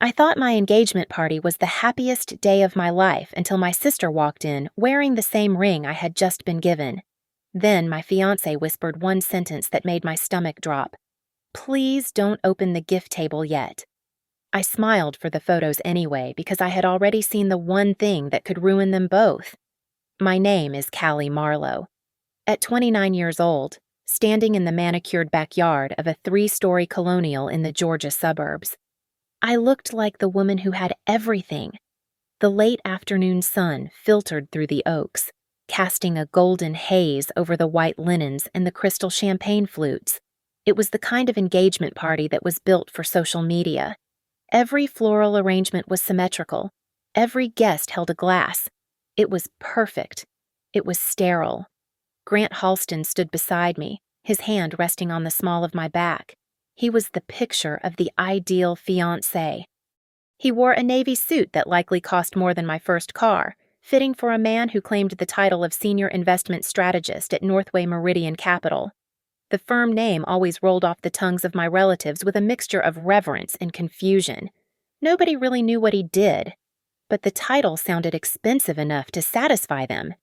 I thought my engagement party was the happiest day of my life until my sister walked in wearing the same ring I had just been given. Then my fiancé whispered one sentence that made my stomach drop. "Please don't open the gift table yet." I smiled for the photos anyway because I had already seen the one thing that could ruin them both. My name is Callie Marlowe. At 29 years old, standing in the manicured backyard of a 3-story colonial in the Georgia suburbs, I looked like the woman who had everything. The late afternoon sun filtered through the oaks, casting a golden haze over the white linens and the crystal champagne flutes. It was the kind of engagement party that was built for social media. Every floral arrangement was symmetrical. Every guest held a glass. It was perfect. It was sterile. Grant Halston stood beside me, his hand resting on the small of my back. He was the picture of the ideal fiancé. He wore a navy suit that likely cost more than my first car, fitting for a man who claimed the title of senior investment strategist at Northway Meridian Capital. The firm name always rolled off the tongues of my relatives with a mixture of reverence and confusion. Nobody really knew what he did, but the title sounded expensive enough to satisfy them.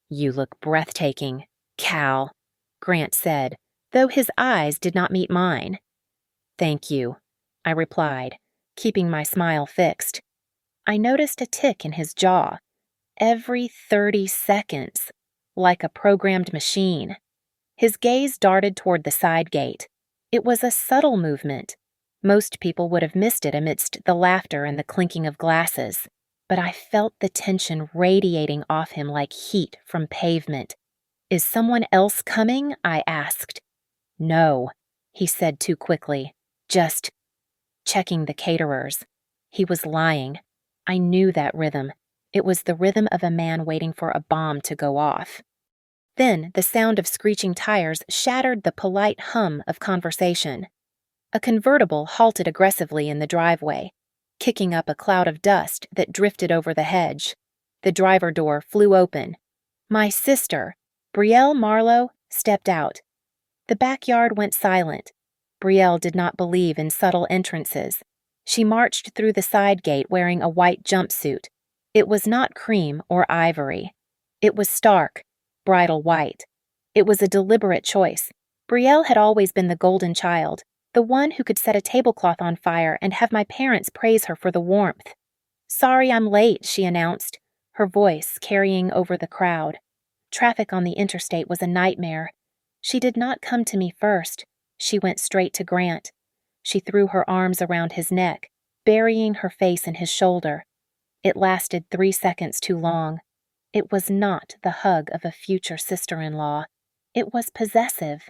"You look breathtaking, Cal," Grant said, though his eyes did not meet mine. "Thank you," I replied, keeping my smile fixed. I noticed a tick in his jaw, every 30 seconds, like a programmed machine. His gaze darted toward the side gate. It was a subtle movement. Most people would have missed it amidst the laughter and the clinking of glasses, but I felt the tension radiating off him like heat from pavement. "Is someone else coming?" I asked. "No," he said too quickly. "Just checking the caterers." He was lying. I knew that rhythm. It was the rhythm of a man waiting for a bomb to go off. Then the sound of screeching tires shattered the polite hum of conversation. A convertible halted aggressively in the driveway, kicking up a cloud of dust that drifted over the hedge. The driver door flew open. My sister, Brielle Marlowe, stepped out. The backyard went silent. Brielle did not believe in subtle entrances. She marched through the side gate wearing a white jumpsuit. It was not cream or ivory. It was stark, bridal white. It was a deliberate choice. Brielle had always been the golden child, the one who could set a tablecloth on fire and have my parents praise her for the warmth. "Sorry I'm late," she announced, her voice carrying over the crowd. Traffic on the interstate was a nightmare. She did not come to me first. She went straight to Grant. She threw her arms around his neck, burying her face in his shoulder. It lasted 3 seconds too long. It was not the hug of a future sister-in-law. It was possessive.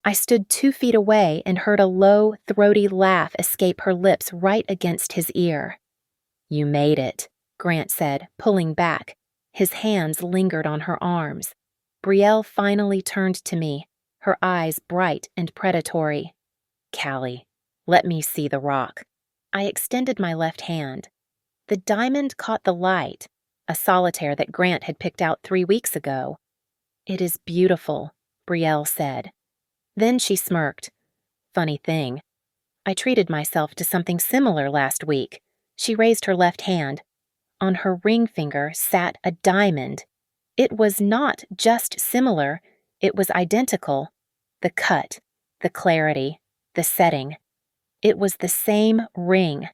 I stood 2 feet away and heard a low, throaty laugh escape her lips right against his ear. "You made it," Grant said, pulling back. His hands lingered on her arms. Brielle finally turned to me, her eyes bright and predatory. "Callie, let me see the rock." I extended my left hand. The diamond caught the light, a solitaire that Grant had picked out 3 weeks ago. "It is beautiful," Brielle said. Then she smirked. "Funny thing, I treated myself to something similar last week." She raised her left hand. On her ring finger sat a diamond. It was not just similar, it was identical. The cut, the clarity, the setting. It was the same ring.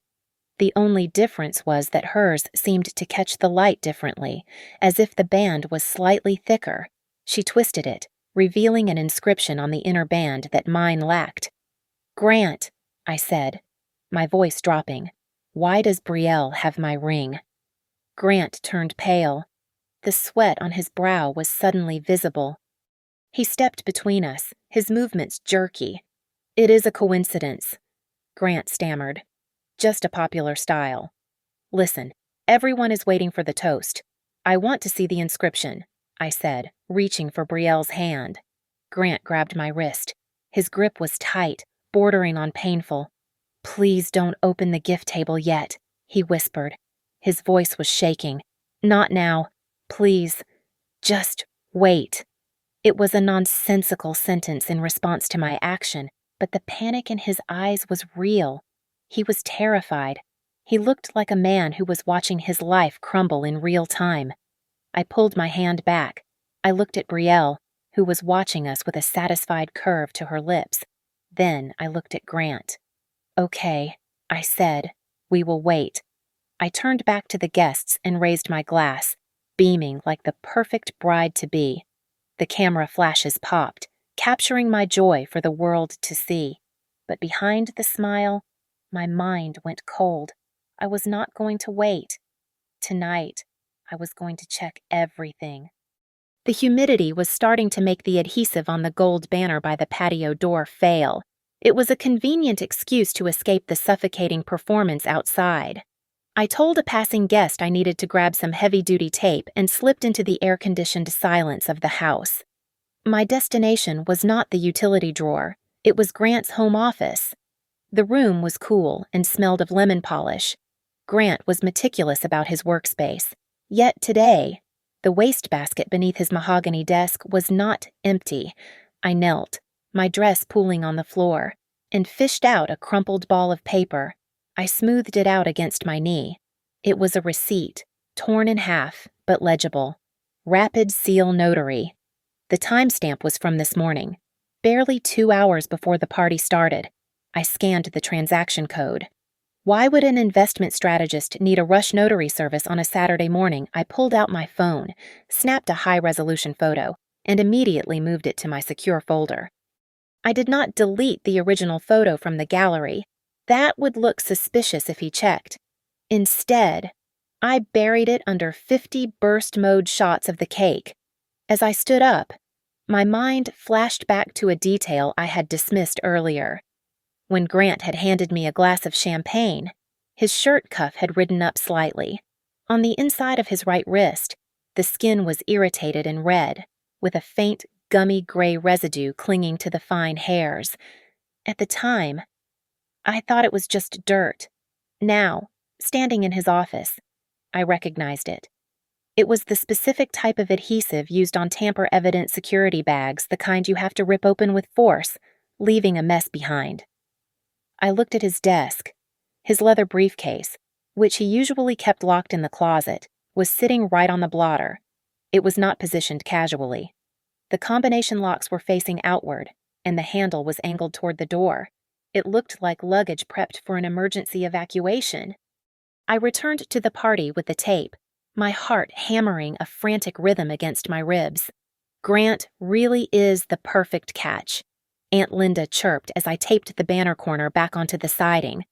The only difference was that hers seemed to catch the light differently, as if the band was slightly thicker. She twisted it, revealing an inscription on the inner band that mine lacked. "Grant," I said, my voice dropping. "Why does Brielle have my ring?" Grant turned pale. The sweat on his brow was suddenly visible. He stepped between us, his movements jerky. "It is a coincidence," Grant stammered. "Just a popular style. Listen, everyone is waiting for the toast. I want to see the inscription," I said, reaching for Brielle's hand. Grant grabbed my wrist. His grip was tight, bordering on painful. "Please don't open the gift table yet," he whispered. His voice was shaking. "Not now. Please. Just wait." It was a nonsensical sentence in response to my action, but the panic in his eyes was real. He was terrified, He looked like a man who was watching his life crumble in real time. I pulled my hand back. I looked at Brielle, who was watching us with a satisfied curve to her lips. Then I looked at Grant. "Okay," I said. "We will wait." I turned back to the guests and raised my glass, beaming like the perfect bride-to-be. The camera flashes popped, capturing my joy for the world to see. But behind the smile, my mind went cold. I was not going to wait. Tonight, I was going to check everything. The humidity was starting to make the adhesive on the gold banner by the patio door fail. It was a convenient excuse to escape the suffocating performance outside. I told a passing guest I needed to grab some heavy-duty tape and slipped into the air-conditioned silence of the house. My destination was not the utility drawer. It was Grant's home office. The room was cool and smelled of lemon polish. Grant was meticulous about his workspace. Yet today, the wastebasket beneath his mahogany desk was not empty. I knelt, my dress pooling on the floor, and fished out a crumpled ball of paper. I smoothed it out against my knee. It was a receipt, torn in half, but legible. Rapid Seal Notary. The timestamp was from this morning, barely 2 hours before the party started. I scanned the transaction code. Why would an investment strategist need a rush notary service on a Saturday morning? I pulled out my phone, snapped a high-resolution photo, and immediately moved it to my secure folder. I did not delete the original photo from the gallery. That would look suspicious if he checked. Instead, I buried it under 50 burst mode shots of the cake. As I stood up, my mind flashed back to a detail I had dismissed earlier. When Grant had handed me a glass of champagne, his shirt cuff had ridden up slightly. On the inside of his right wrist, the skin was irritated and red, with a faint, gummy gray residue clinging to the fine hairs. At the time, I thought it was just dirt. Now, standing in his office, I recognized it. It was the specific type of adhesive used on tamper-evident security bags, the kind you have to rip open with force, leaving a mess behind. I looked at his desk. His leather briefcase, which he usually kept locked in the closet, was sitting right on the blotter. It was not positioned casually. The combination locks were facing outward, and the handle was angled toward the door. It looked like luggage prepped for an emergency evacuation. I returned to the party with the tape, my heart hammering a frantic rhythm against my ribs. Grant really is the perfect catch. Aunt Linda chirped as I taped the banner corner back onto the siding.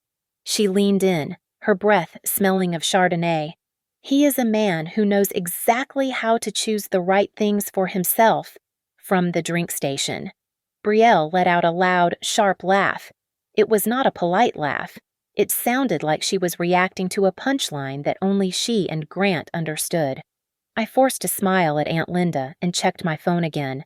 She leaned in, her breath smelling of Chardonnay. He is a man who knows exactly how to choose the right things for himself. From the drink station, Brielle let out a loud, sharp laugh. It was not a polite laugh. It sounded like she was reacting to a punchline that only she and Grant understood. I forced a smile at Aunt Linda and checked my phone again.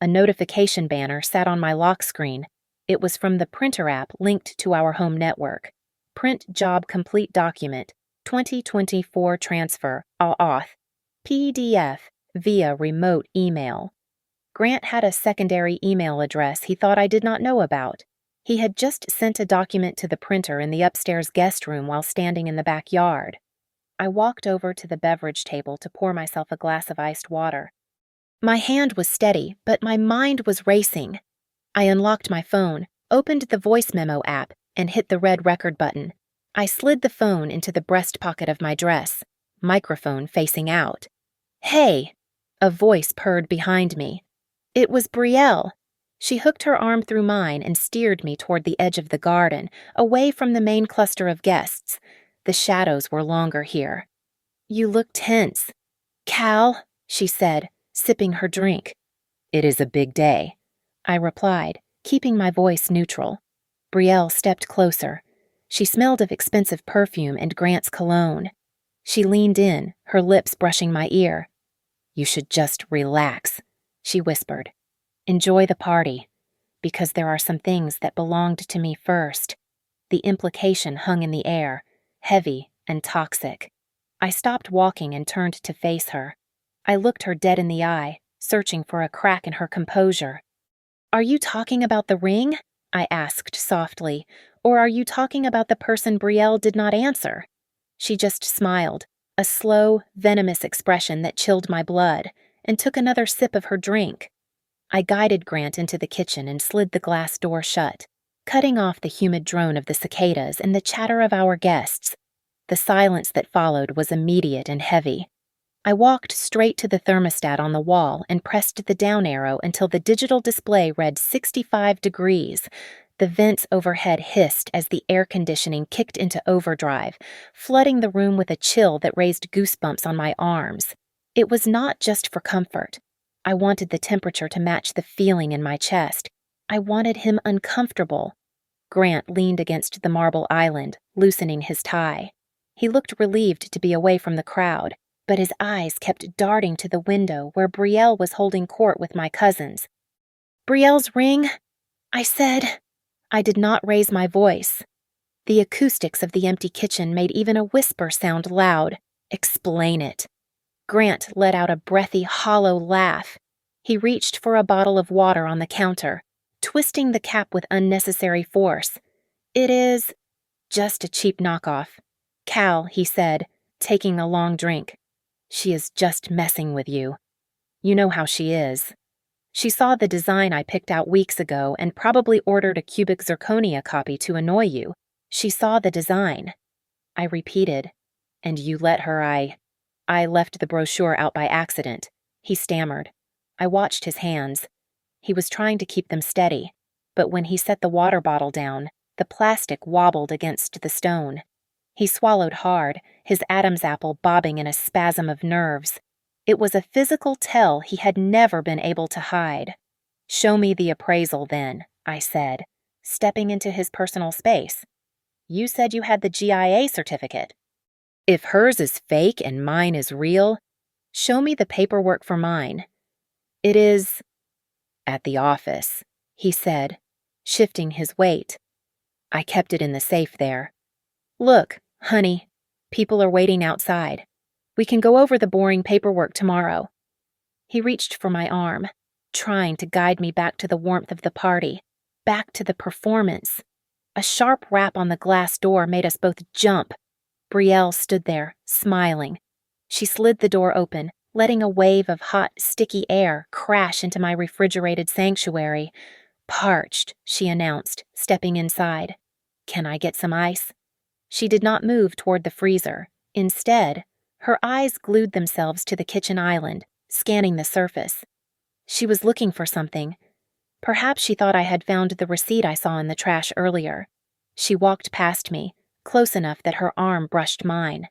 A notification banner sat on my lock screen. It was from the printer app linked to our home network. Print job complete document, 2024 transfer, auth, PDF, via remote email. Grant had a secondary email address he thought I did not know about. He had just sent a document to the printer in the upstairs guest room while standing in the backyard. I walked over to the beverage table to pour myself a glass of iced water. My hand was steady, but my mind was racing. I unlocked my phone, opened the voice memo app, and hit the red record button. I slid the phone into the breast pocket of my dress, microphone facing out. "Hey!" A voice purred behind me. It was Brielle. She hooked her arm through mine and steered me toward the edge of the garden, away from the main cluster of guests. The shadows were longer here. "You look tense." "Cal," she said, sipping her drink. "It is a big day," I replied, keeping my voice neutral. Brielle stepped closer. She smelled of expensive perfume and Grant's cologne. She leaned in, her lips brushing my ear. "You should just relax," she whispered. "Enjoy the party, because there are some things that belonged to me first." The implication hung in the air, heavy and toxic. I stopped walking and turned to face her. I looked her dead in the eye, searching for a crack in her composure. "Are you talking about the ring?" I asked softly, "or are you talking about the person Brielle did not answer?" She just smiled, a slow, venomous expression that chilled my blood, and took another sip of her drink. I guided Grant into the kitchen and slid the glass door shut, cutting off the humid drone of the cicadas and the chatter of our guests. The silence that followed was immediate and heavy. I walked straight to the thermostat on the wall and pressed the down arrow until the digital display read 65 degrees. The vents overhead hissed as the air conditioning kicked into overdrive, flooding the room with a chill that raised goosebumps on my arms. It was not just for comfort. I wanted the temperature to match the feeling in my chest. I wanted him uncomfortable. Grant leaned against the marble island, loosening his tie. He looked relieved to be away from the crowd, but his eyes kept darting to the window where Brielle was holding court with my cousins. "Brielle's ring?" I said. I did not raise my voice. The acoustics of the empty kitchen made even a whisper sound loud. "Explain it." Grant let out a breathy, hollow laugh. He reached for a bottle of water on the counter, twisting the cap with unnecessary force. "It is just a cheap knockoff. Cal," he said, taking a long drink. "She is just messing with you. You know how she is. She saw the design I picked out weeks ago and probably ordered a cubic zirconia copy to annoy you. She saw the design." I repeated. "And you let her, I left the brochure out by accident," he stammered. I watched his hands. He was trying to keep them steady, but when he set the water bottle down, the plastic wobbled against the stone. He swallowed hard, his Adam's apple bobbing in a spasm of nerves. It was a physical tell he had never been able to hide. "Show me the appraisal then," I said, stepping into his personal space. "You said you had the GIA certificate. If hers is fake and mine is real, show me the paperwork for mine." "It is at the office," he said, shifting his weight. "I kept it in the safe there. Look, honey, people are waiting outside. We can go over the boring paperwork tomorrow." He reached for my arm, trying to guide me back to the warmth of the party, back to the performance. A sharp rap on the glass door made us both jump. Brielle stood there, smiling. She slid the door open, letting a wave of hot, sticky air crash into my refrigerated sanctuary. "Parched," she announced, stepping inside. "Can I get some ice?" She did not move toward the freezer. Instead, her eyes glued themselves to the kitchen island, scanning the surface. She was looking for something. Perhaps she thought I had found the receipt I saw in the trash earlier. She walked past me, close enough that her arm brushed mine.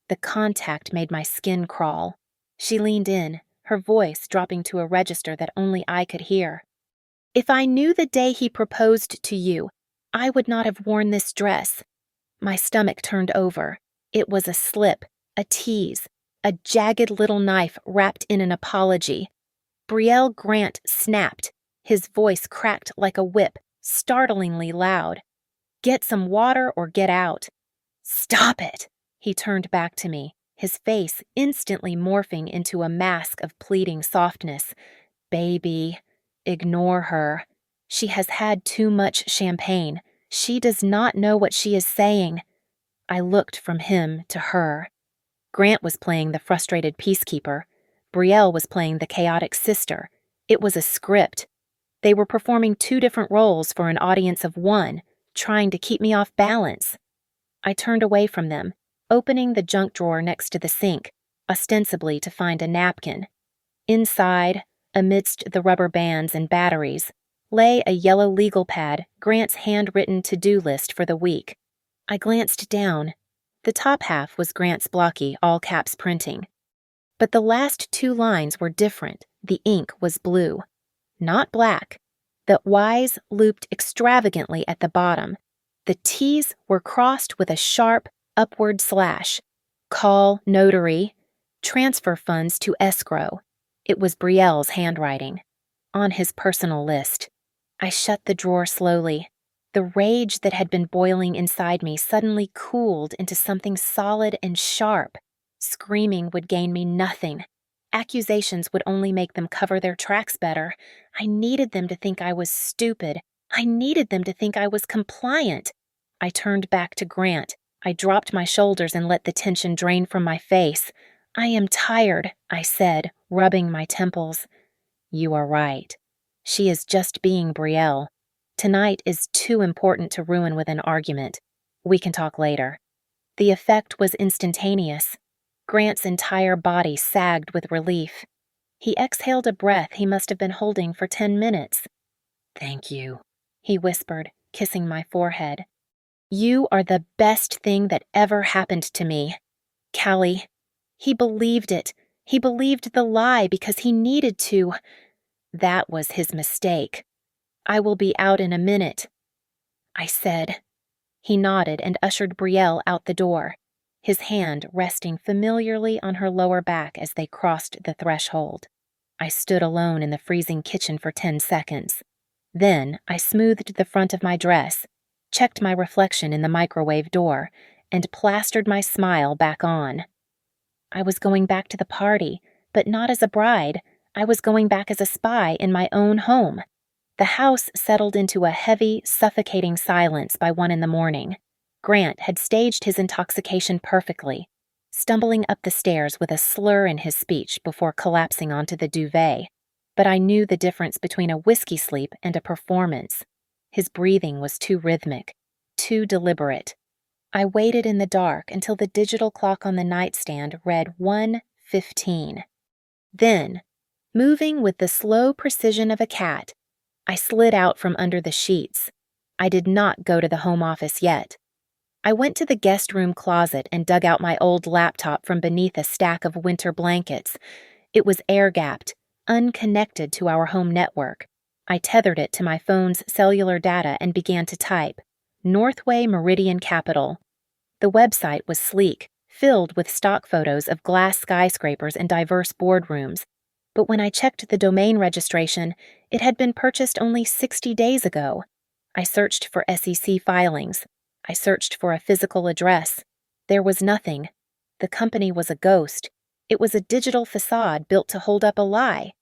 The contact made my skin crawl. She leaned in, her voice dropping to a register that only I could hear. "If I knew the day he proposed to you, I would not have worn this dress." My stomach turned over. It was a slip, a tease, a jagged little knife wrapped in an apology. Brielle Grant snapped. His voice cracked like a whip, startlingly loud. "Get some water or get out." "Stop it!" He turned back to me, his face instantly morphing into a mask of pleading softness. "Baby, ignore her. She has had too much champagne. She does not know what she is saying." I looked from him to her. Grant was playing the frustrated peacekeeper. Brielle was playing the chaotic sister. It was a script. They were performing two different roles for an audience of one, trying to keep me off balance. I turned away from them, opening the junk drawer next to the sink, ostensibly to find a napkin. Inside, amidst the rubber bands and batteries, lay a yellow legal pad, Grant's handwritten to-do list for the week. I glanced down. The top half was Grant's blocky, all-caps printing. But the last two lines were different. The ink was blue, not black. The Y's looped extravagantly at the bottom. The T's were crossed with a sharp, upward slash. Call notary. Transfer funds to escrow. It was Brielle's handwriting. On his personal list. I shut the drawer slowly. The rage that had been boiling inside me suddenly cooled into something solid and sharp. Screaming would gain me nothing. Accusations would only make them cover their tracks better. I needed them to think I was stupid. I needed them to think I was compliant. I turned back to Grant, I dropped my shoulders and let the tension drain from my face. "I am tired," I said, rubbing my temples. "You are right. She is just being Brielle. Tonight is too important to ruin with an argument. We can talk later." The effect was instantaneous. Grant's entire body sagged with relief. He exhaled a breath he must have been holding for 10 minutes. "Thank you," he whispered, kissing my forehead. "You are the best thing that ever happened to me. Callie." He believed it. He believed the lie because he needed to. That was his mistake. "I will be out in a minute," I said. He nodded and ushered Brielle out the door, his hand resting familiarly on her lower back as they crossed the threshold. I stood alone in the freezing kitchen for 10 seconds. Then I smoothed the front of my dress, checked my reflection in the microwave door, and plastered my smile back on. I was going back to the party, but not as a bride. I was going back as a spy in my own home. The house settled into a heavy, suffocating silence by 1 a.m. Grant had staged his intoxication perfectly, stumbling up the stairs with a slur in his speech before collapsing onto the duvet. But I knew the difference between a whiskey sleep and a performance. His breathing was too rhythmic, too deliberate. I waited in the dark until the digital clock on the nightstand read 1:15. Then, moving with the slow precision of a cat, I slid out from under the sheets. I did not go to the home office yet. I went to the guest room closet and dug out my old laptop from beneath a stack of winter blankets. It was air-gapped, unconnected to our home network. I tethered it to my phone's cellular data and began to type, Northway Meridian Capital. The website was sleek, filled with stock photos of glass skyscrapers and diverse boardrooms. But when I checked the domain registration, it had been purchased only 60 days ago. I searched for SEC filings. I searched for a physical address. There was nothing. The company was a ghost. It was a digital facade built to hold up a lie.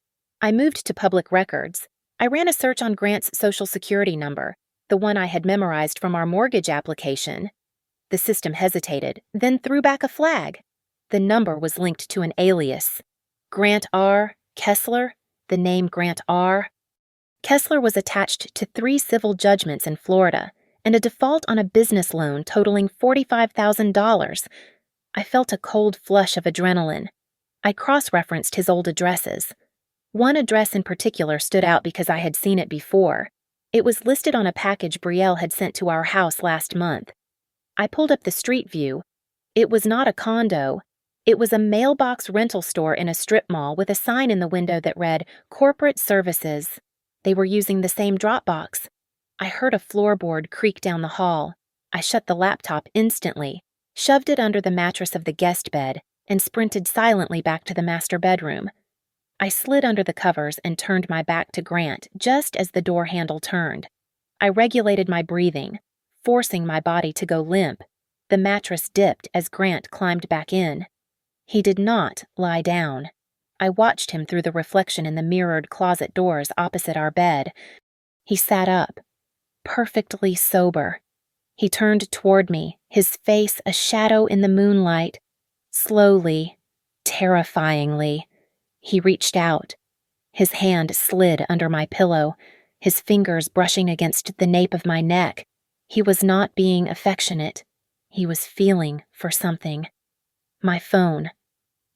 I moved to public records. I ran a search on Grant's social security number, the one I had memorized from our mortgage application. The system hesitated, then threw back a flag. The number was linked to an alias. Grant R. Kessler, the name Grant R. Kessler was attached to 3 civil judgments in Florida and a default on a business loan totaling $45,000. I felt a cold flush of adrenaline. I cross-referenced his old addresses. One address in particular stood out because I had seen it before. It was listed on a package Brielle had sent to our house last month. I pulled up the street view. It was not a condo. It was a mailbox rental store in a strip mall with a sign in the window that read, Corporate Services. They were using the same Dropbox. I heard a floorboard creak down the hall. I shut the laptop instantly, shoved it under the mattress of the guest bed, and sprinted silently back to the master bedroom. I slid under the covers and turned my back to Grant just as the door handle turned. I regulated my breathing, forcing my body to go limp. The mattress dipped as Grant climbed back in. He did not lie down. I watched him through the reflection in the mirrored closet doors opposite our bed. He sat up, perfectly sober. He turned toward me, his face a shadow in the moonlight. Slowly, terrifyingly, he reached out. His hand slid under my pillow, his fingers brushing against the nape of my neck. He was not being affectionate. He was feeling for something. My phone.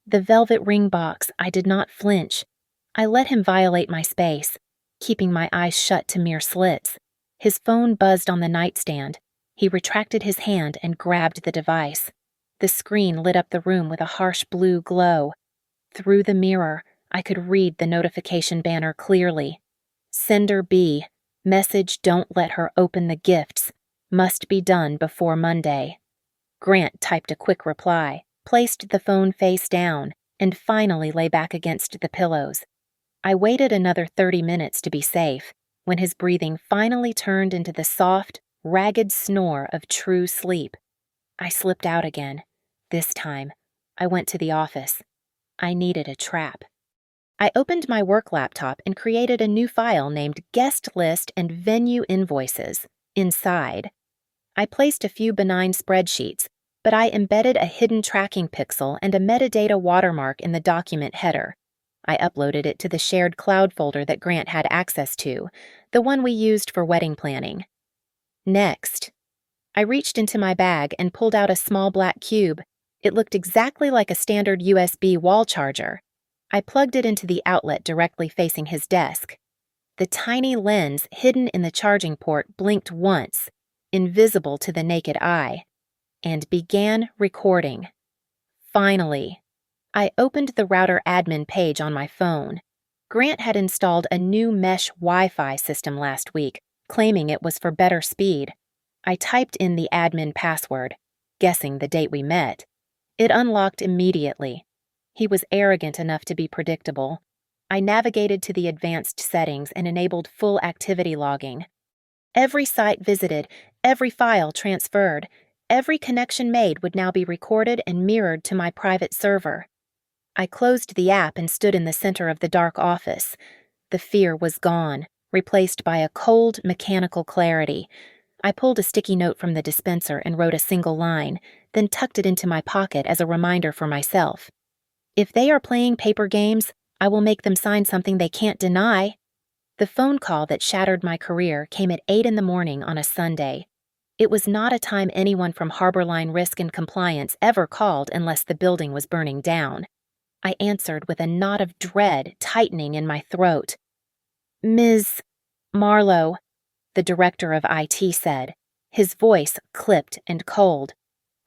The velvet ring box. I did not flinch. I let him violate my space, keeping my eyes shut to mere slits. His phone buzzed on the nightstand. He retracted his hand and grabbed the device. The screen lit up the room with a harsh blue glow. Through the mirror, I could read the notification banner clearly. Sender B. Message don't let her open the gifts. Must be done before Monday. Grant typed a quick reply, placed the phone face down, and finally lay back against the pillows. I waited another 30 minutes to be safe, when his breathing finally turned into the soft, ragged snore of true sleep. I slipped out again. This time, I went to the office. I needed a trap. I opened my work laptop and created a new file named Guest List and Venue Invoices. Inside, I placed a few benign spreadsheets, but I embedded a hidden tracking pixel and a metadata watermark in the document header. I uploaded it to the shared cloud folder that Grant had access to, the one we used for wedding planning. Next, I reached into my bag and pulled out a small black cube. It looked exactly like a standard USB wall charger. I plugged it into the outlet directly facing his desk. The tiny lens hidden in the charging port blinked once, invisible to the naked eye, and began recording. Finally, I opened the router admin page on my phone. Grant had installed a new mesh Wi-Fi system last week, claiming it was for better speed. I typed in the admin password, guessing the date we met. It unlocked immediately. He was arrogant enough to be predictable. I navigated to the advanced settings and enabled full activity logging. Every site visited, every file transferred, every connection made would now be recorded and mirrored to my private server. I closed the app and stood in the center of the dark office. The fear was gone, replaced by a cold, mechanical clarity. I pulled a sticky note from the dispenser and wrote a single line, then tucked it into my pocket as a reminder for myself. If they are playing paper games, I will make them sign something they can't deny. The phone call that shattered my career came at 8 in the morning on a Sunday. It was not a time anyone from Harborline Risk and Compliance ever called unless the building was burning down. I answered with a knot of dread tightening in my throat. "Ms. Marlowe," the director of IT said, his voice clipped and cold.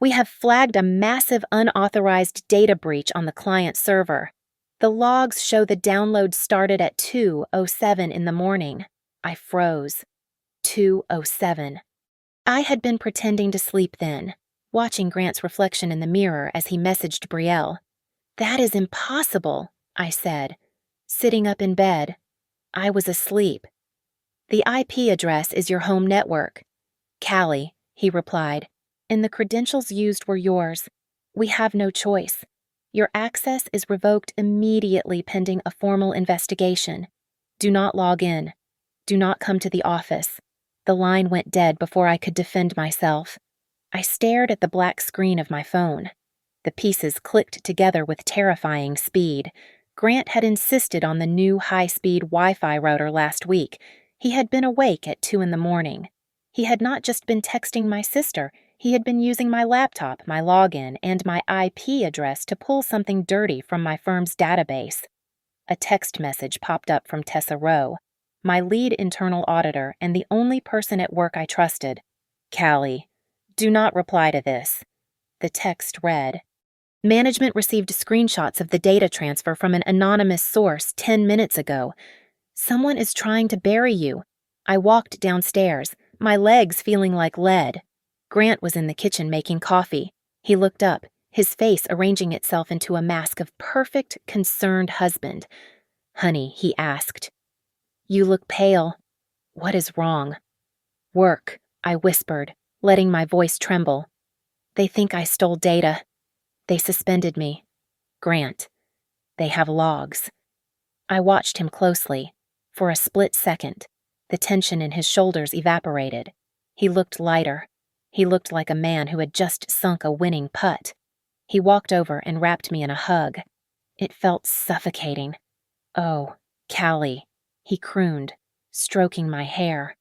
"We have flagged a massive unauthorized data breach on the client server. The logs show the download started at 2:07 in the morning." I froze. 2:07. I had been pretending to sleep then, watching Grant's reflection in the mirror as he messaged Brielle. "That is impossible," I said, sitting up in bed. I was asleep. "The IP address is your home network." "Callie," he replied, "and the credentials used were yours. We have no choice. Your access is revoked immediately pending a formal investigation. Do not log in. Do not come to the office." The line went dead before I could defend myself. I stared at the black screen of my phone. The pieces clicked together with terrifying speed. Grant had insisted on the new high-speed Wi-Fi router last week. He had been awake at 2 in the morning. He had not just been texting my sister, he had been using my laptop, my login, and my IP address to pull something dirty from my firm's database. A text message popped up from Tessa Rowe, my lead internal auditor and the only person at work I trusted. "Callie, do not reply to this." The text read, "Management received screenshots of the data transfer from an anonymous source 10 minutes ago. Someone is trying to bury you." I walked downstairs, my legs feeling like lead. Grant was in the kitchen making coffee. He looked up, his face arranging itself into a mask of perfect, concerned husband. "Honey," he asked. "You look pale. What is wrong?" "Work," I whispered, letting my voice tremble. "They think I stole data. They suspended me." "Grant, they have logs." I watched him closely. For a split second, the tension in his shoulders evaporated. He looked lighter. He looked like a man who had just sunk a winning putt. He walked over and wrapped me in a hug. It felt suffocating. "Oh, Callie," he crooned, stroking my hair.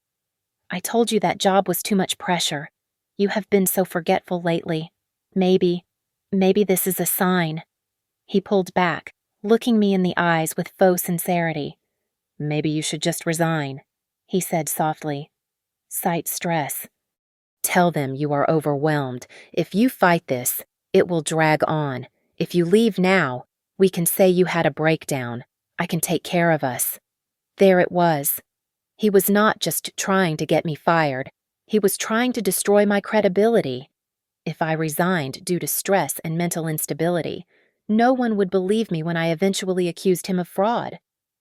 "I told you that job was too much pressure. You have been so forgetful lately. Maybe this is a sign." He pulled back, looking me in the eyes with faux sincerity. "Maybe you should just resign," he said softly. "Site stress. Tell them you are overwhelmed. If you fight this, it will drag on. If you leave now, we can say you had a breakdown. I can take care of us." There it was. He was not just trying to get me fired. He was trying to destroy my credibility. If I resigned due to stress and mental instability, no one would believe me when I eventually accused him of fraud.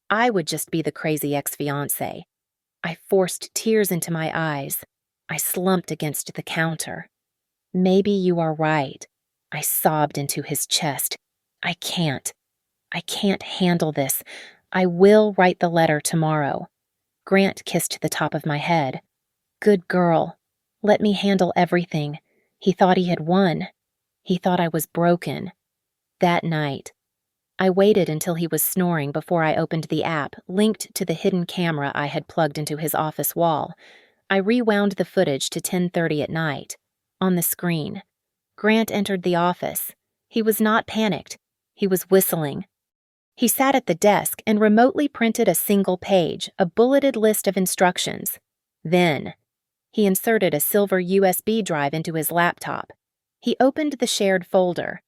I would just be the crazy ex-fiancé. I forced tears into my eyes. I slumped against the counter. "Maybe you are right." I sobbed into his chest. I can't handle this. I will write the letter tomorrow." Grant kissed the top of my head. "Good girl. Let me handle everything." He thought he had won. He thought I was broken. That night, I waited until he was snoring before I opened the app linked to the hidden camera I had plugged into his office wall. I rewound the footage to 10:30 at night. On the screen, Grant entered the office. He was not panicked. He was whistling. He sat at the desk and remotely printed a single page, a bulleted list of instructions. Then, he inserted a silver USB drive into his laptop. He opened the shared folder.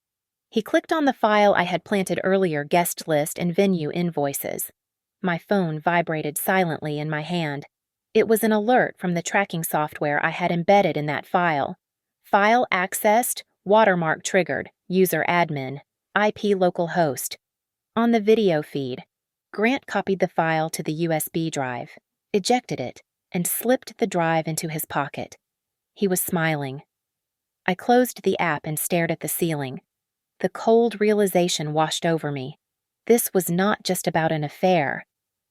He clicked on the file I had planted earlier, guest list and venue invoices. My phone vibrated silently in my hand. It was an alert from the tracking software I had embedded in that file. File accessed, watermark triggered, user admin, IP localhost. On the video feed, Grant copied the file to the USB drive, ejected it, and slipped the drive into his pocket. He was smiling. I closed the app and stared at the ceiling. The cold realization washed over me. This was not just about an affair.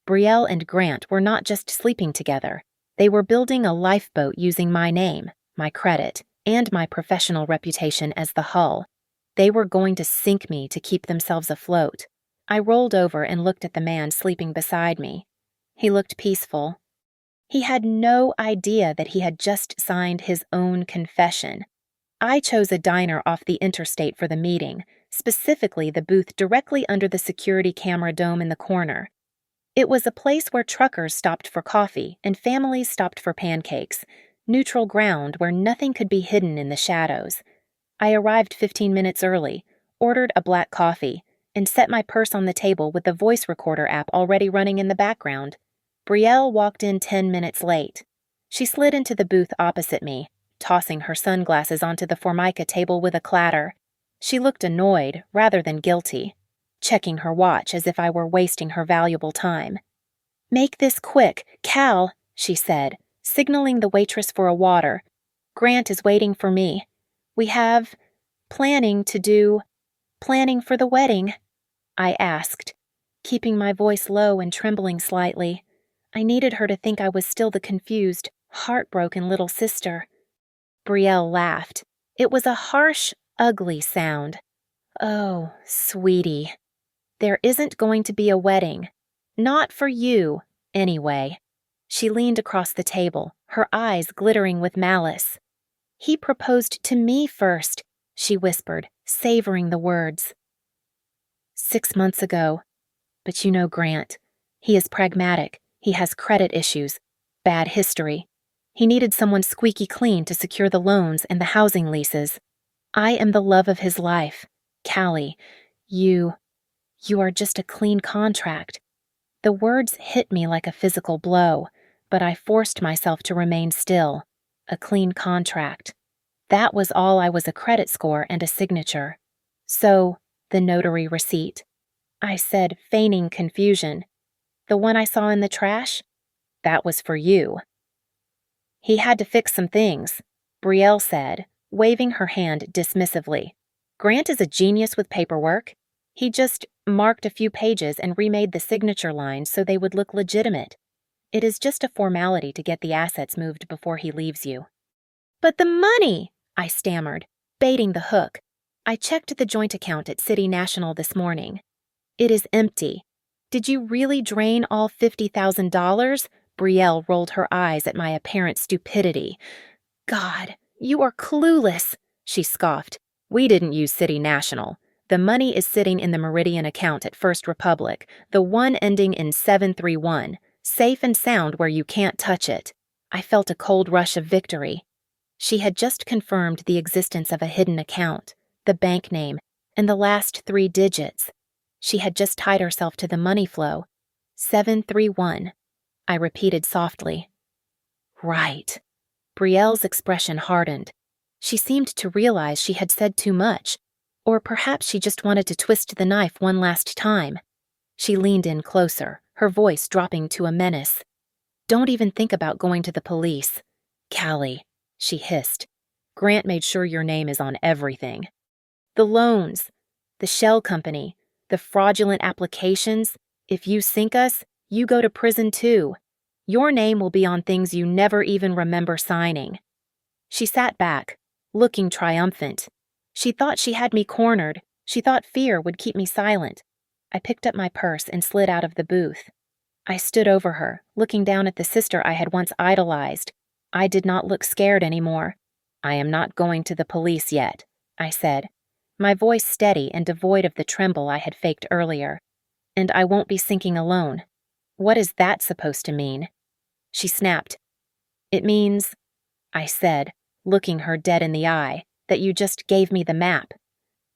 Brielle and Grant were not just sleeping together. They were building a lifeboat using my name, my credit, and my professional reputation as the hull. They were going to sink me to keep themselves afloat. I rolled over and looked at the man sleeping beside me. He looked peaceful. He had no idea that he had just signed his own confession. I chose a diner off the interstate for the meeting, specifically the booth directly under the security camera dome in the corner. It was a place where truckers stopped for coffee and families stopped for pancakes, neutral ground where nothing could be hidden in the shadows. I arrived 15 minutes early, ordered a black coffee, and set my purse on the table with the voice recorder app already running in the background. Brielle walked in 10 minutes late. She slid into the booth opposite me, tossing her sunglasses onto the Formica table with a clatter. She looked annoyed rather than guilty, checking her watch as if I were wasting her valuable time. "Make this quick, Cal," she said, signaling the waitress for a water. "Grant is waiting for me. We have planning for the wedding," I asked, keeping my voice low and trembling slightly. I needed her to think I was still the confused, heartbroken little sister. Brielle laughed. It was a harsh, ugly sound. "Oh, sweetie. There isn't going to be a wedding. Not for you, anyway." She leaned across the table, her eyes glittering with malice. "He proposed to me first," she whispered, savoring the words. 6 months ago. But you know Grant. He is pragmatic. He has credit issues. Bad history. He needed someone squeaky clean to secure the loans and the housing leases. I am the love of his life. Callie, you are just a clean contract. The words hit me like a physical blow, but I forced myself to remain still. A clean contract. That was all I was, a credit score and a signature. So, the notary receipt. I said, feigning confusion. "The one I saw in the trash? That was for you." "He had to fix some things," Brielle said, waving her hand dismissively. "Grant is a genius with paperwork. He just marked a few pages and remade the signature lines so they would look legitimate. It is just a formality to get the assets moved before he leaves you." "But the money!" I stammered, baiting the hook. "I checked the joint account at City National this morning. It is empty. Did you really drain all $50,000? Brielle rolled her eyes at my apparent stupidity. "God, you are clueless," she scoffed. "We didn't use City National. The money is sitting in the Meridian account at First Republic, the one ending in 731, safe and sound where you can't touch it." I felt a cold rush of victory. She had just confirmed the existence of a hidden account, the bank name, and the last 3 digits. She had just tied herself to the money flow. 731. I repeated softly. "Right." Brielle's expression hardened. She seemed to realize she had said too much, or perhaps she just wanted to twist the knife one last time. She leaned in closer, her voice dropping to a menace. "Don't even think about going to the police. Callie," she hissed. "Grant made sure your name is on everything. The loans, the shell company, the fraudulent applications. If you sink us, you go to prison too. Your name will be on things you never even remember signing." She sat back, looking triumphant. She thought she had me cornered. She thought fear would keep me silent. I picked up my purse and slid out of the booth. I stood over her, looking down at the sister I had once idolized. I did not look scared anymore. "I am not going to the police yet," I said, my voice steady and devoid of the tremble I had faked earlier. "And I won't be sinking alone." "What is that supposed to mean?" She snapped. "It means," I said, looking her dead in the eye, "that you just gave me the map.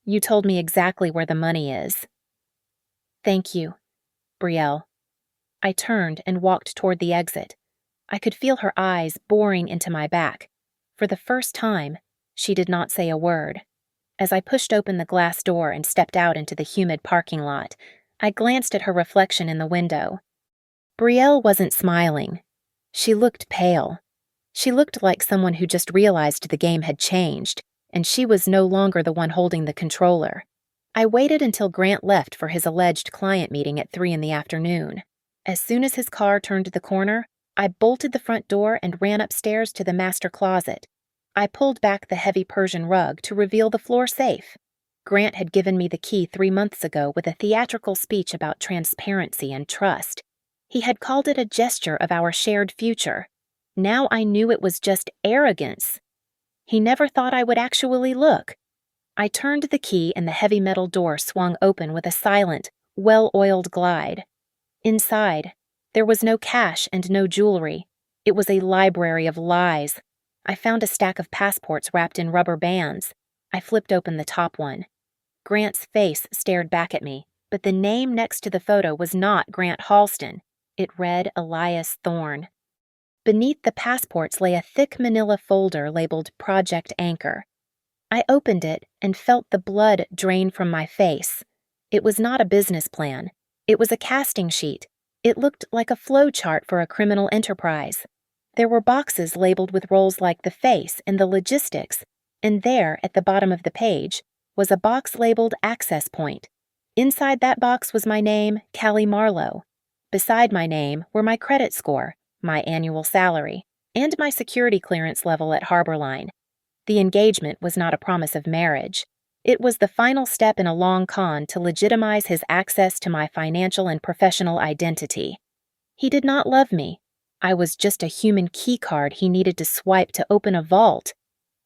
You told me exactly where the money is." "Thank you, Brielle." I turned and walked toward the exit. I could feel her eyes boring into my back. For the first time, she did not say a word. As I pushed open the glass door and stepped out into the humid parking lot, I glanced at her reflection in the window. Brielle wasn't smiling. She looked pale. She looked like someone who just realized the game had changed, and she was no longer the one holding the controller. I waited until Grant left for his alleged client meeting at 3 in the afternoon. As soon as his car turned the corner, I bolted the front door and ran upstairs to the master closet. I pulled back the heavy Persian rug to reveal the floor safe. Grant had given me the key 3 months ago with a theatrical speech about transparency and trust. He had called it a gesture of our shared future. Now I knew it was just arrogance. He never thought I would actually look. I turned the key and the heavy metal door swung open with a silent, well-oiled glide. Inside, there was no cash and no jewelry. It was a library of lies. I found a stack of passports wrapped in rubber bands. I flipped open the top one. Grant's face stared back at me, but the name next to the photo was not Grant Halston. It read Elias Thorne. Beneath the passports lay a thick manila folder labeled Project Anchor. I opened it and felt the blood drain from my face. It was not a business plan. It was a casting sheet. It looked like a flow chart for a criminal enterprise. There were boxes labeled with roles like the face and the logistics, and there, at the bottom of the page, was a box labeled Access Point. Inside that box was my name, Callie Marlowe. Beside my name were my credit score, my annual salary, and my security clearance level at Harborline. The engagement was not a promise of marriage. It was the final step in a long con to legitimize his access to my financial and professional identity. He did not love me. I was just a human keycard he needed to swipe to open a vault.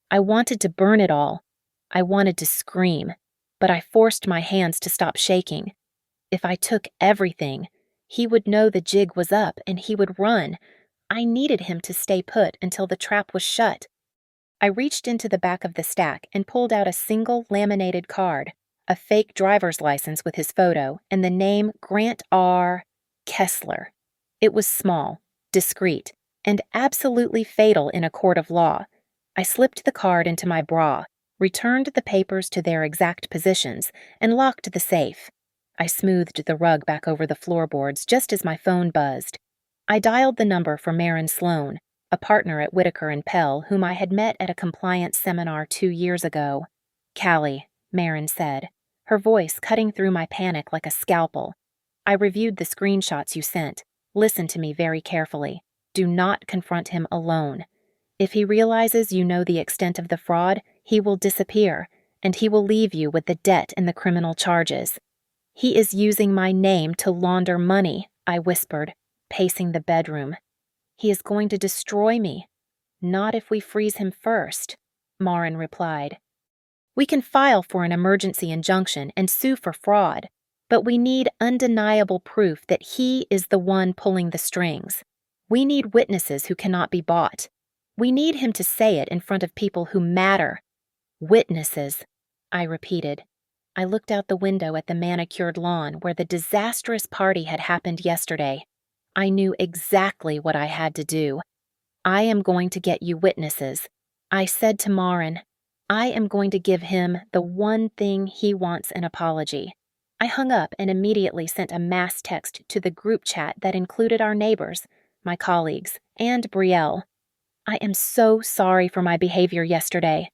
I wanted to burn it all. I wanted to scream, but I forced my hands to stop shaking. If I took everything, he would know the jig was up and he would run. I needed him to stay put until the trap was shut. I reached into the back of the stack and pulled out a single laminated card, a fake driver's license with his photo, and the name Grant R. Kessler. It was small, discreet, and absolutely fatal in a court of law. I slipped the card into my bra, returned the papers to their exact positions, and locked the safe. I smoothed the rug back over the floorboards just as my phone buzzed. I dialed the number for Maren Sloan, a partner at Whitaker and Pell whom I had met at a compliance seminar 2 years ago. "Callie," Maren said, her voice cutting through my panic like a scalpel. "I reviewed the screenshots you sent. Listen to me very carefully. Do not confront him alone. If he realizes you know the extent of the fraud, he will disappear, and he will leave you with the debt and the criminal charges. He is using my name to launder money," I whispered, pacing the bedroom. "He is going to destroy me." "Not if we freeze him first," Maren replied. "We can file for an emergency injunction and sue for fraud, but we need undeniable proof that he is the one pulling the strings. We need witnesses who cannot be bought. We need him to say it in front of people who matter." "Witnesses," I repeated. I looked out the window at the manicured lawn where the disastrous party had happened yesterday. I knew exactly what I had to do. "I am going to get you witnesses," I said to Maren. "I am going to give him the one thing he wants, an apology." I hung up and immediately sent a mass text to the group chat that included our neighbors, my colleagues, and Brielle. "I am so sorry for my behavior yesterday.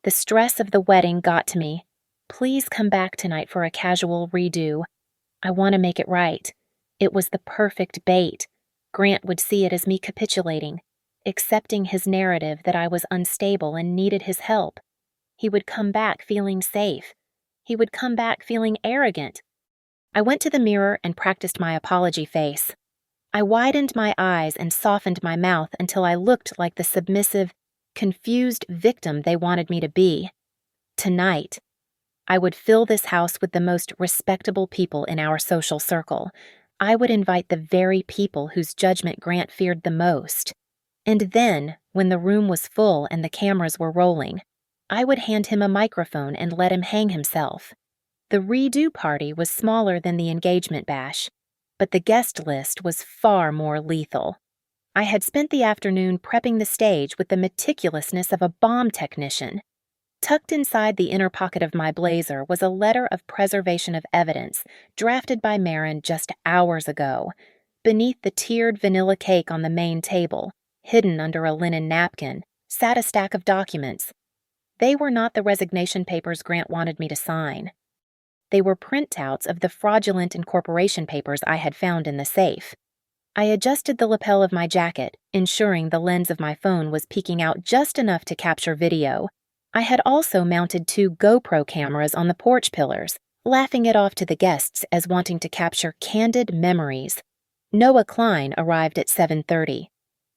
The stress of the wedding got to me. Please come back tonight for a casual redo. I want to make it right. It was the perfect bait. Grant would see it as me capitulating, accepting his narrative that I was unstable and needed his help. He would come back feeling safe. He would come back feeling arrogant. I went to the mirror and practiced my apology face. I widened my eyes and softened my mouth until I looked like the submissive, confused victim they wanted me to be. Tonight, I would fill this house with the most respectable people in our social circle. I would invite the very people whose judgment Grant feared the most. And then, when the room was full and the cameras were rolling, I would hand him a microphone and let him hang himself. The redo party was smaller than the engagement bash, but the guest list was far more lethal. I had spent the afternoon prepping the stage with the meticulousness of a bomb technician. Tucked inside the inner pocket of my blazer was a letter of preservation of evidence drafted by Marin just hours ago. Beneath the tiered vanilla cake on the main table, hidden under a linen napkin, sat a stack of documents. They were not the resignation papers Grant wanted me to sign. They were printouts of the fraudulent incorporation papers I had found in the safe. I adjusted the lapel of my jacket, ensuring the lens of my phone was peeking out just enough to capture video. I had also mounted 2 GoPro cameras on the porch pillars, laughing it off to the guests as wanting to capture candid memories. Noah Klein arrived at 7:30.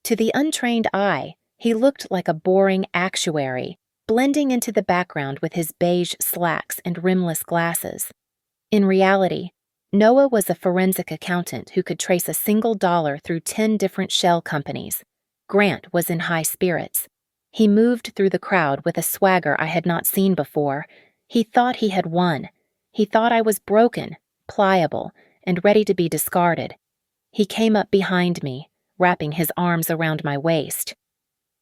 To the untrained eye, he looked like a boring actuary, blending into the background with his beige slacks and rimless glasses. In reality, Noah was a forensic accountant who could trace a single dollar through 10 different shell companies. Grant was in high spirits. He moved through the crowd with a swagger I had not seen before. He thought he had won. He thought I was broken, pliable, and ready to be discarded. He came up behind me, wrapping his arms around my waist.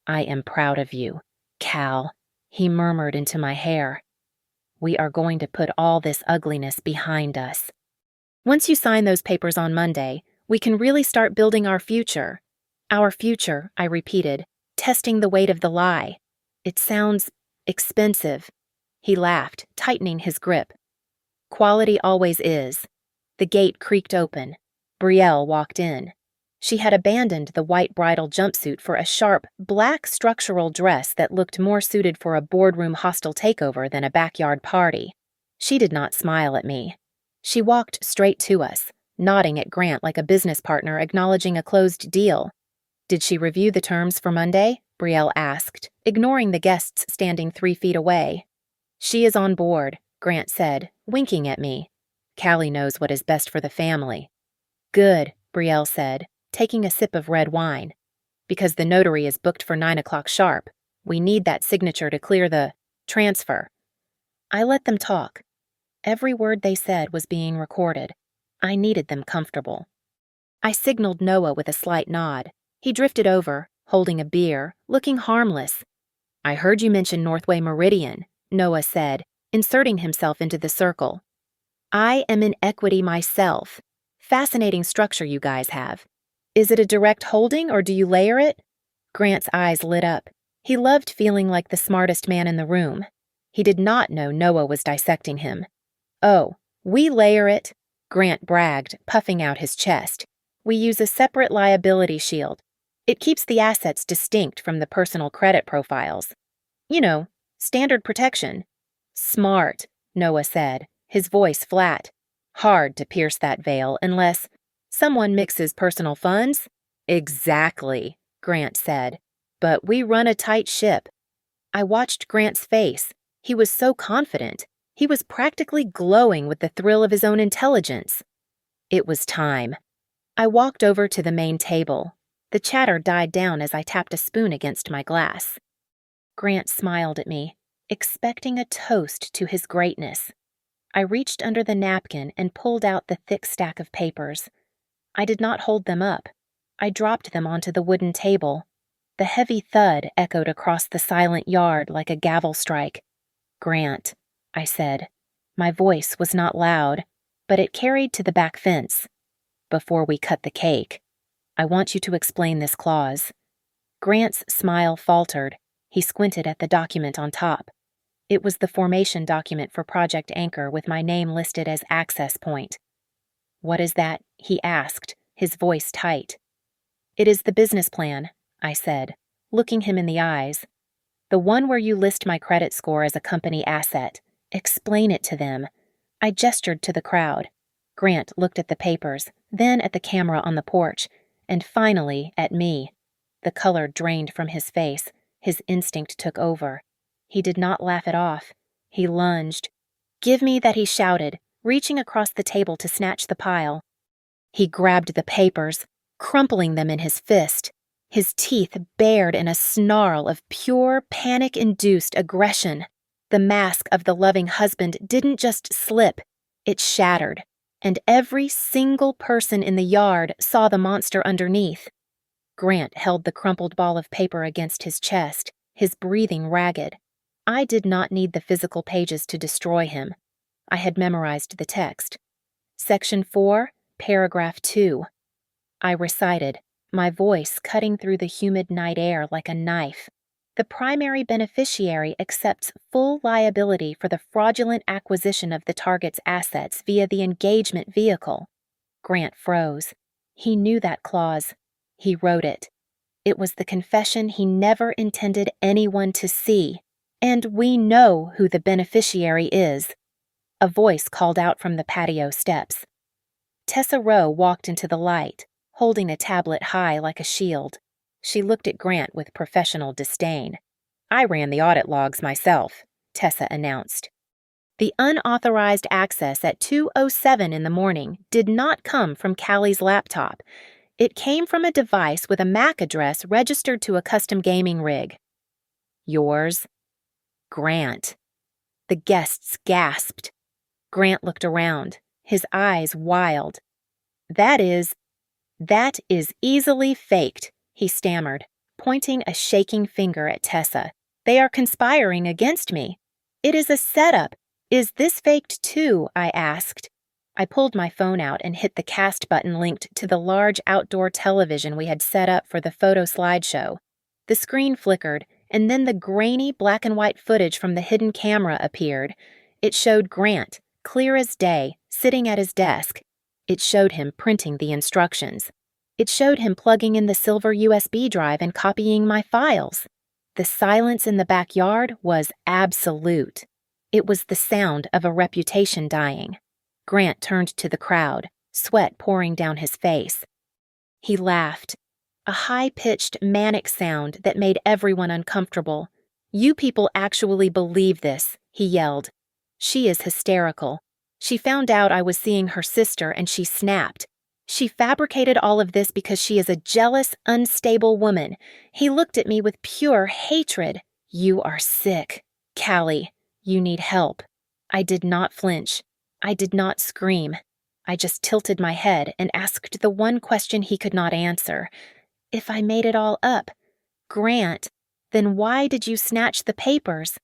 "I am proud of you, Cal," he murmured into my hair. "We are going to put all this ugliness behind us. Once you sign those papers on Monday, we can really start building our future." "Our future," I repeated, testing the weight of the lie. "It sounds expensive." He laughed, tightening his grip. "Quality always is." The gate creaked open. Brielle walked in. She had abandoned the white bridal jumpsuit for a sharp, black structural dress that looked more suited for a boardroom hostile takeover than a backyard party. She did not smile at me. She walked straight to us, nodding at Grant like a business partner acknowledging a closed deal. "Did she review the terms for Monday?" Brielle asked, ignoring the guests standing 3 feet away. "She is on board," Grant said, winking at me. "Callie knows what is best for the family." "Good," Brielle said, taking a sip of red wine. "Because the notary is booked for 9 o'clock sharp. We need that signature to clear the transfer." I let them talk. Every word they said was being recorded. I needed them comfortable. I signaled Noah with a slight nod. He drifted over, holding a beer, looking harmless. "I heard you mention Northway Meridian," Noah said, inserting himself into the circle. "I am in equity myself. Fascinating structure you guys have. Is it a direct holding or do you layer it?" Grant's eyes lit up. He loved feeling like the smartest man in the room. He did not know Noah was dissecting him. "Oh, we layer it," Grant bragged, puffing out his chest. "We use a separate liability shield. It keeps the assets distinct from the personal credit profiles. You know, standard protection." "Smart," Noah said, his voice flat. "Hard to pierce that veil unless someone mixes personal funds." "Exactly," Grant said. "But we run a tight ship." I watched Grant's face. He was so confident. He was practically glowing with the thrill of his own intelligence. It was time. I walked over to the main table. The chatter died down as I tapped a spoon against my glass. Grant smiled at me, expecting a toast to his greatness. I reached under the napkin and pulled out the thick stack of papers. I did not hold them up. I dropped them onto the wooden table. The heavy thud echoed across the silent yard like a gavel strike. "Grant," I said. My voice was not loud, but it carried to the back fence. "Before we cut the cake, I want you to explain this clause." Grant's smile faltered. He squinted at the document on top. It was the formation document for Project Anchor with my name listed as access point. "What is that?" he asked, his voice tight. "It is the business plan," I said, looking him in the eyes. The one where you list my credit score as a company asset. Explain it to them." I gestured to the crowd. Grant looked at the papers, then at the camera on the porch, and finally at me. The color drained from his face. His instinct took over. He did not laugh it off. He lunged. "Give me that," he shouted, reaching across the table to snatch the pile. He grabbed the papers, crumpling them in his fist, his teeth bared in a snarl of pure, panic-induced aggression. The mask of the loving husband didn't just slip, it shattered, and every single person in the yard saw the monster underneath. Grant held the crumpled ball of paper against his chest, his breathing ragged. I did not need the physical pages to destroy him. I had memorized the text. Section 4, Paragraph 2. I recited, my voice cutting through the humid night air like a knife. The primary beneficiary accepts full liability for the fraudulent acquisition of the target's assets via the engagement vehicle. Grant froze. He knew that clause. He wrote it. It was the confession he never intended anyone to see. And we know who the beneficiary is. A voice called out from the patio steps. Tessa Rowe walked into the light, holding a tablet high like a shield. She looked at Grant with professional disdain. "I ran the audit logs myself," Tessa announced. The unauthorized access at 2:07 in the morning did not come from Callie's laptop. It came from a device with a MAC address registered to a custom gaming rig. "Yours, Grant." The guests gasped. Grant looked around, his eyes wild. That is easily faked," he stammered, pointing a shaking finger at Tessa. "They are conspiring against me. It is a setup. Is this faked too?" I asked. I pulled my phone out and hit the cast button linked to the large outdoor television we had set up for the photo slideshow. The screen flickered, and then the grainy black and white footage from the hidden camera appeared. It showed Grant, clear as day, sitting at his desk. It showed him printing the instructions. It showed him plugging in the silver USB drive and copying my files. The silence in the backyard was absolute. It was the sound of a reputation dying. Grant turned to the crowd, sweat pouring down his face. He laughed, a high-pitched, manic sound that made everyone uncomfortable. "You people actually believe this," he yelled. "She is hysterical. She found out I was seeing her sister and she snapped. She fabricated all of this because she is a jealous, unstable woman." He looked at me with pure hatred. "You are sick. Callie, you need help." I did not flinch. I did not scream. I just tilted my head and asked the one question he could not answer. "If I made it all up, Grant, then why did you snatch the papers?"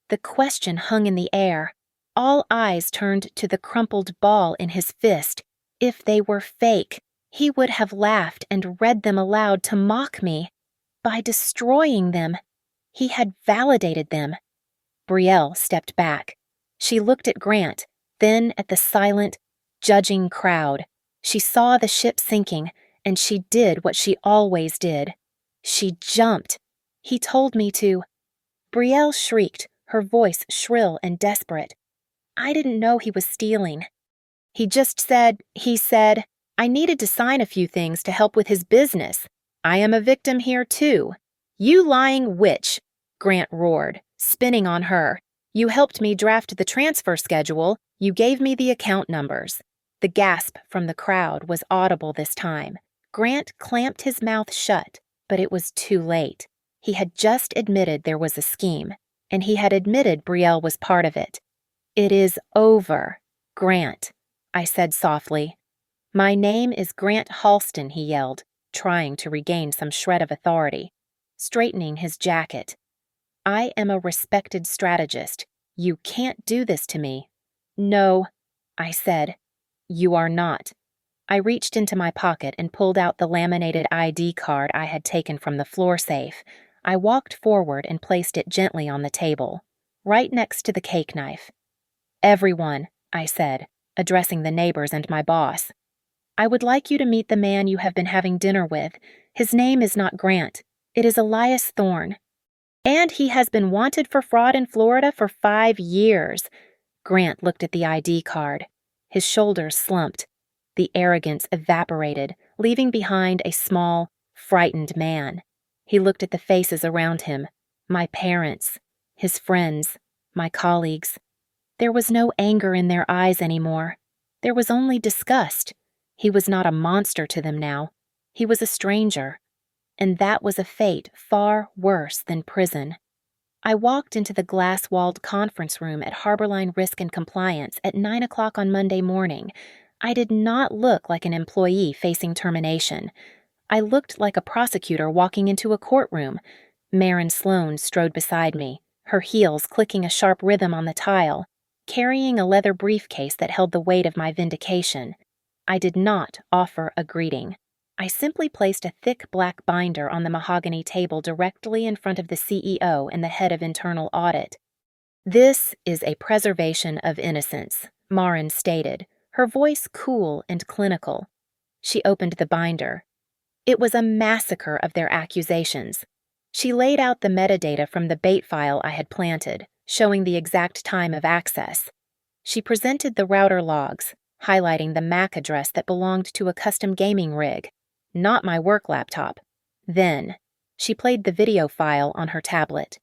The question hung in the air. All eyes turned to the crumpled ball in his fist. If they were fake, he would have laughed and read them aloud to mock me. By destroying them, he had validated them. Brielle stepped back. She looked at Grant, then at the silent, judging crowd. She saw the ship sinking, and she did what she always did. She jumped. "He told me to." Brielle shrieked, her voice shrill and desperate. "I didn't know he was stealing. He said, I needed to sign a few things to help with his business. I am a victim here too." "You lying witch," Grant roared, spinning on her. "You helped me draft the transfer schedule. You gave me the account numbers." The gasp from the crowd was audible this time. Grant clamped his mouth shut, but it was too late. He had just admitted there was a scheme, and he had admitted Brielle was part of it. "It is over, Grant," I said softly. "My name is Grant Halston," he yelled, trying to regain some shred of authority, straightening his jacket. "I am a respected strategist. You can't do this to me." "No," I said. "You are not." I reached into my pocket and pulled out the laminated ID card I had taken from the floor safe. I walked forward and placed it gently on the table, right next to the cake knife. "Everyone," I said, addressing the neighbors and my boss, "I would like you to meet the man you have been having dinner with. His name is not Grant. It is Elias Thorne." And he has been wanted for fraud in Florida for 5 years. Grant looked at the ID card. His shoulders slumped. The arrogance evaporated, leaving behind a small, frightened man. He looked at the faces around him. My parents, his friends, my colleagues. There was no anger in their eyes anymore. There was only disgust. He was not a monster to them now. He was a stranger. And that was a fate far worse than prison. I walked into the glass-walled conference room at Harborline Risk and Compliance at 9 o'clock on Monday morning. I did not look like an employee facing termination. I looked like a prosecutor walking into a courtroom. Maren Sloan strode beside me, her heels clicking a sharp rhythm on the tile, carrying a leather briefcase that held the weight of my vindication. I did not offer a greeting. I simply placed a thick black binder on the mahogany table directly in front of the CEO and the head of internal audit. "This is a preservation of innocence," Maren stated, her voice cool and clinical. She opened the binder. It was a massacre of their accusations. She laid out the metadata from the bait file I had planted, showing the exact time of access. She presented the router logs, highlighting the MAC address that belonged to a custom gaming rig, not my work laptop. Then, she played the video file on her tablet.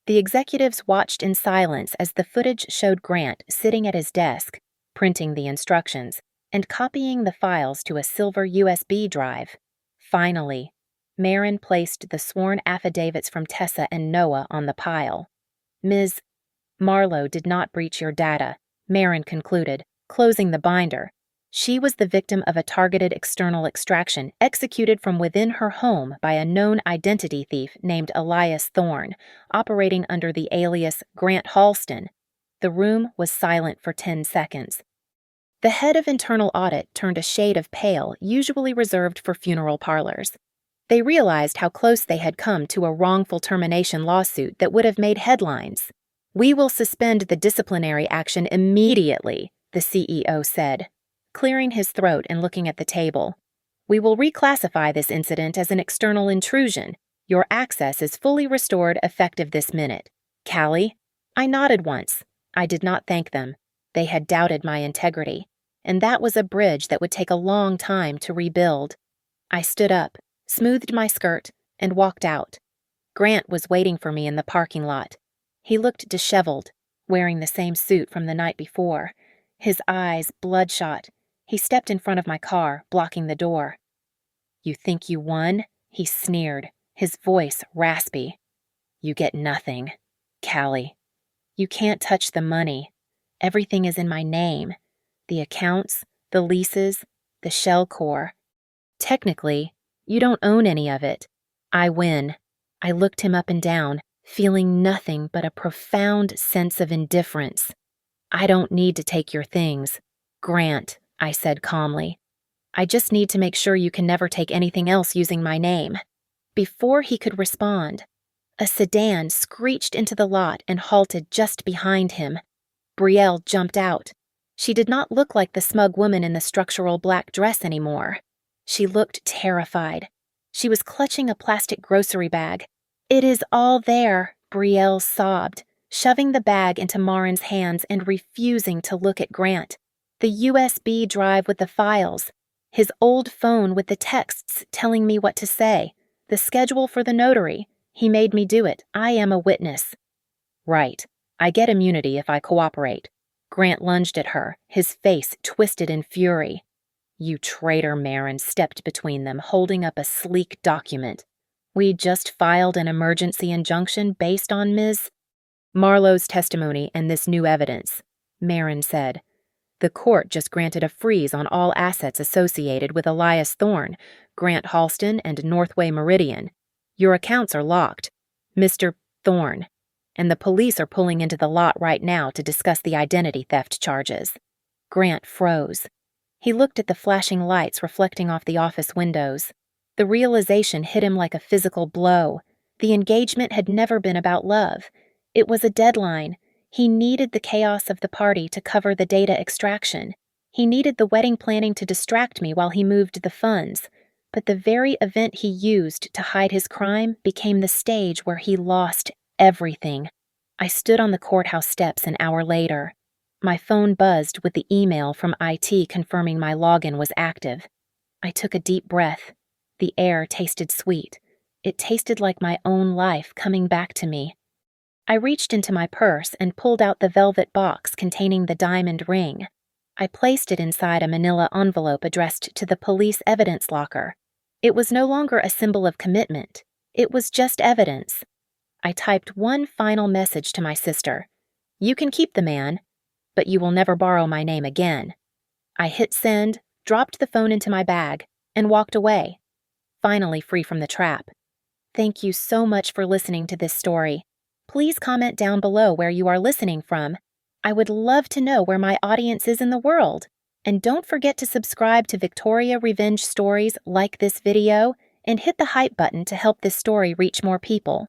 The executives watched in silence as the footage showed Grant sitting at his desk, printing the instructions, and copying the files to a silver USB drive. Finally, Maren placed the sworn affidavits from Tessa and Noah on the pile. "Ms. Marlowe did not breach your data," Maren concluded, closing the binder. She was the victim of a targeted external extraction executed from within her home by a known identity thief named Elias Thorne, operating under the alias Grant Halston. The room was silent for 10 seconds. The head of internal audit turned a shade of pale, usually reserved for funeral parlors. They realized how close they had come to a wrongful termination lawsuit that would have made headlines. "We will suspend the disciplinary action immediately," the CEO said, clearing his throat and looking at the table. "We will reclassify this incident as an external intrusion. Your access is fully restored effective this minute. Callie?" I nodded once. I did not thank them. They had doubted my integrity, and that was a bridge that would take a long time to rebuild. I stood up, smoothed my skirt, and walked out. Grant was waiting for me in the parking lot. He looked disheveled, wearing the same suit from the night before, his eyes bloodshot. He stepped in front of my car, blocking the door. "You think you won?" he sneered, his voice raspy. "You get nothing, Callie. You can't touch the money. Everything is in my name. The accounts, the leases, the shell core. Technically, you don't own any of it. I win." I looked him up and down, feeling nothing but a profound sense of indifference. "I don't need to take your things, Grant," I said calmly. "I just need to make sure you can never take anything else using my name." Before he could respond, a sedan screeched into the lot and halted just behind him. Brielle jumped out. She did not look like the smug woman in the structural black dress anymore. She looked terrified. She was clutching a plastic grocery bag. "It is all there," Brielle sobbed, shoving the bag into Maren's hands and refusing to look at Grant. The USB drive with the files, his old phone with the texts telling me what to say, the schedule for the notary. He made me do it. I am a witness. "Right. I get immunity if I cooperate." Grant lunged at her, his face twisted in fury. "You traitor," Maren stepped between them, holding up a sleek document. "We just filed an emergency injunction based on Ms. Marlowe's testimony and this new evidence," Maren said. "The court just granted a freeze on all assets associated with Elias Thorne, Grant Halston, and Northway Meridian. Your accounts are locked, Mr. Thorne, and the police are pulling into the lot right now to discuss the identity theft charges." Grant froze. He looked at the flashing lights reflecting off the office windows. The realization hit him like a physical blow. The engagement had never been about love. It was a deadline. He needed the chaos of the party to cover the data extraction. He needed the wedding planning to distract me while he moved the funds. But the very event he used to hide his crime became the stage where he lost everything. I stood on the courthouse steps an hour later. My phone buzzed with the email from IT confirming my login was active. I took a deep breath. The air tasted sweet. It tasted like my own life coming back to me. I reached into my purse and pulled out the velvet box containing the diamond ring. I placed it inside a manila envelope addressed to the police evidence locker. It was no longer a symbol of commitment. It was just evidence. I typed one final message to my sister. "You can keep the man, but you will never borrow my name again." I hit send, dropped the phone into my bag, and walked away, finally free from the trap. Thank you so much for listening to this story. Please comment down below where you are listening from. I would love to know where my audience is in the world. And don't forget to subscribe to Victoria Revenge Stories, like this video, and hit the hype button to help this story reach more people.